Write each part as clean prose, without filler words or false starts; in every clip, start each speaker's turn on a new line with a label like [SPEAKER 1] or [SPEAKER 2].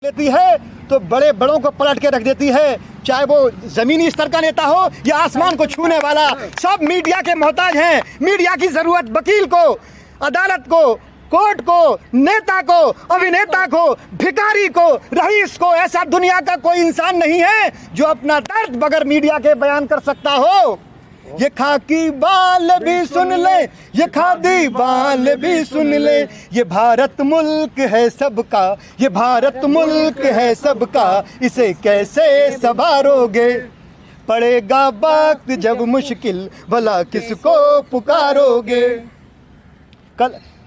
[SPEAKER 1] लेती है तो बड़े बड़ों को पलट के रख देती है, चाहे वो जमीनी स्तर का नेता हो या आसमान को छूने वाला। सब मीडिया के मोहताज हैं। मीडिया की जरूरत वकील को, अदालत को, कोर्ट को, नेता को, अभिनेता को, भिखारी को, रईस को। ऐसा दुनिया का कोई इंसान नहीं है जो अपना दर्द बगैर मीडिया के बयान कर सकता हो। ये खाकी बाल भी सुन ले, ये खादी बाल भी सुन ले, ये भारत मुल्क है सबका, ये भारत मुल्क है सबका, इसे कैसे संभालोगे। पड़ेगा वक्त जब मुश्किल, भला किसको पुकारोगे।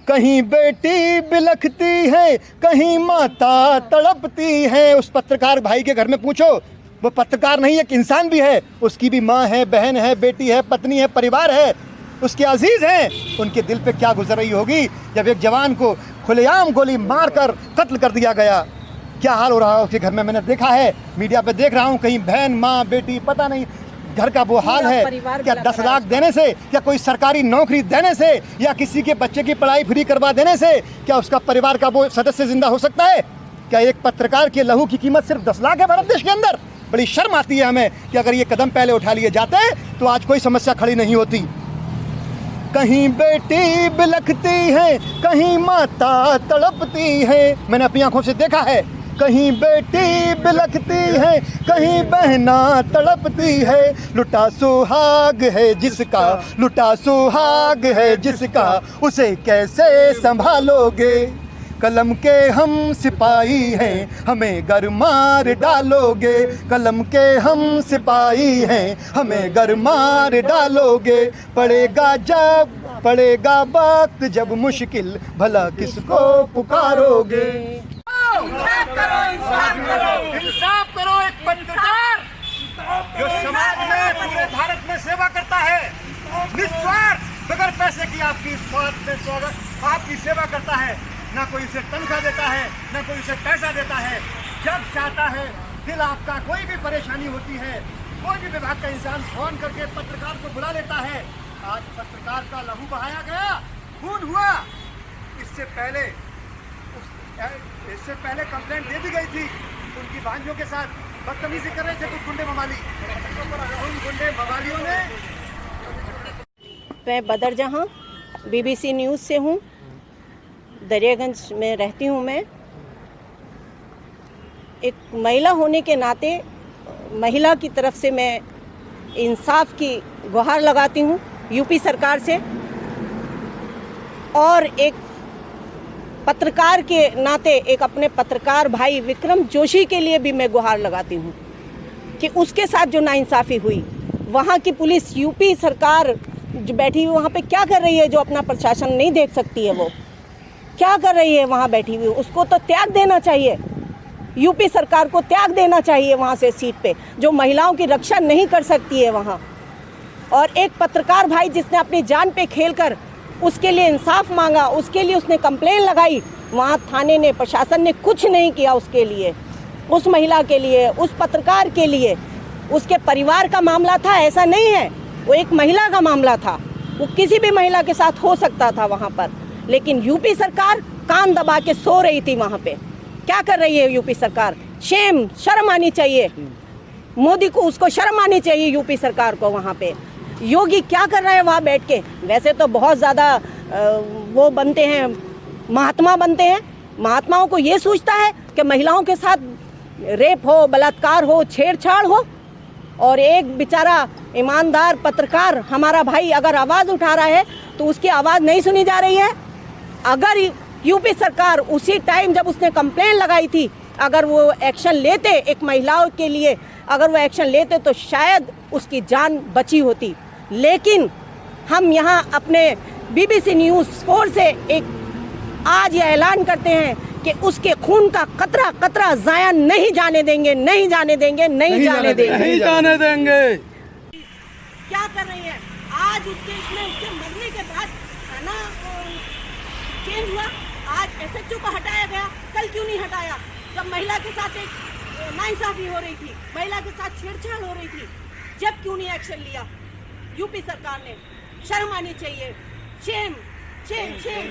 [SPEAKER 1] कहीं बेटी बिलखती है, कहीं माता तड़पती है। उस पत्रकार भाई के घर में पूछो, वो पत्रकार नहीं, एक इंसान भी है। उसकी भी माँ है, बहन है, बेटी है, पत्नी है, परिवार है, उसके अजीज हैं। उनके दिल पे क्या गुजर रही होगी जब एक जवान को खुलेआम गोली मारकर कत्ल कर दिया गया। क्या हाल हो रहा है उसके घर में, मैंने देखा है, मीडिया पे देख रहा हूँ। कहीं बहन, माँ, बेटी, पता नहीं घर का वो हाल है। क्या 10 लाख देने से, क्या कोई सरकारी नौकरी देने से, या किसी के बच्चे की पढ़ाई फ्री करवा देने से क्या उसका परिवार का वो सदस्य जिंदा हो सकता है? क्या एक पत्रकार के लहू की कीमत सिर्फ 10 लाख है भारत देश के अंदर? बड़ी शर्म आती है हमें कि अगर ये कदम पहले उठा लिए जाते तो आज कोई समस्या खड़ी नहीं होती। कहीं बेटी बिलखती है, कहीं माता तड़पती है। मैंने अपनी आंखों से देखा है। कहीं बेटी बिलखती है, कहीं बहना तड़पती है। लुटा सुहाग है जिसका, लुटा सुहाग है जिसका, उसे कैसे संभालोगे। कलम के हम सिपाही हैं, हमें गर मार डालोगे। कलम के हम सिपाही हैं, हमें गर मार डालोगे। पड़ेगा वक्त जब मुश्किल, भला किसको पुकारोगे। इंसाफ करो एक पत्रकार जो समाज में, पूरे भारत में सेवा करता है, निस्वार्थ, बगैर पैसे की आपकी स्वार्थ में स्वागत आपकी सेवा करता है। ना कोई इसे तनख्वाह देता है, ना कोई इसे पैसा देता है। जब चाहता है, दिल आपका कोई भी परेशानी होती है, कोई भी विभाग का इंसान फोन करके पत्रकार को बुला लेता है। आज पत्रकार का लहू बहाया गया, खून हुआ। इससे पहले कंप्लेंट दे दी गई थी। उनकी भांजियों के साथ बदतमीजी कर रहे थे कुछ गुंडे मवाली। उन गुंडे मवालियों ने।
[SPEAKER 2] मैं बदर जहां BBC न्यूज़ से हूं, दरियागंज में रहती हूं। मैं एक महिला होने के नाते महिला की तरफ से मैं इंसाफ की गुहार लगाती हूं यूपी सरकार से, और एक पत्रकार के नाते एक अपने पत्रकार भाई विक्रम जोशी के लिए भी मैं गुहार लगाती हूं कि उसके साथ जो नाइंसाफ़ी हुई, वहां की पुलिस, यूपी सरकार जो बैठी हुई वहां पे क्या कर रही है, जो अपना प्रशासन नहीं देख सकती है, वो क्या कर रही है वहाँ बैठी हुई। उसको तो त्याग देना चाहिए, यूपी सरकार को त्याग देना चाहिए वहाँ से सीट पे, जो महिलाओं की रक्षा नहीं कर सकती है वहाँ। और एक पत्रकार भाई जिसने अपनी जान पे खेलकर उसके लिए इंसाफ मांगा, उसके लिए उसने कंप्लेन लगाई, वहाँ थाने ने, प्रशासन ने कुछ नहीं किया उसके लिए, उस महिला के लिए, उस पत्रकार के लिए। उसके परिवार का मामला था, ऐसा नहीं है, वो एक महिला का मामला था, वो किसी भी महिला के साथ हो सकता था वहाँ पर। लेकिन यूपी सरकार कान दबा के सो रही थी वहाँ पे। क्या कर रही है यूपी सरकार? शेम, शर्म आनी चाहिए मोदी को, उसको शर्म आनी चाहिए यूपी सरकार को। वहाँ पे योगी क्या कर रहा है वहाँ बैठ के? वैसे तो बहुत ज़्यादा वो बनते हैं, महात्मा बनते हैं। महात्माओं को ये सोचता है कि महिलाओं के साथ रेप हो, बलात्कार हो, छेड़छाड़ हो, और एक बेचारा ईमानदार पत्रकार हमारा भाई अगर आवाज़ उठा रहा है तो उसकी आवाज़ नहीं सुनी जा रही है। अगर यूपी सरकार उसी टाइम जब उसने कंप्लेन लगाई थी, अगर वो एक्शन लेते, एक महिलाओं के लिए अगर वो एक्शन लेते, तो शायद उसकी जान बची होती। लेकिन हम यहाँ अपने BBC न्यूज़ 4 से एक आज ये ऐलान करते हैं कि उसके खून का कतरा कतरा ज़ाया नहीं जाने देंगे, नहीं जाने देंगे, नहीं जाने देंगे,
[SPEAKER 3] नहीं जाने देंगे।
[SPEAKER 2] क्या कर रही है आज? उसके मरने के बाद थाना चेंज हुआ, आज SHO को हटाया गया, कल क्यों नहीं हटाया? जब महिला के साथ एक नाइंसाफी हो रही थी, महिला के साथ छेड़छाड़ हो रही थी, जब क्यों नहीं एक्शन लिया यूपी सरकार ने? शर्म आनी चाहिए। Shame, shame, Shem.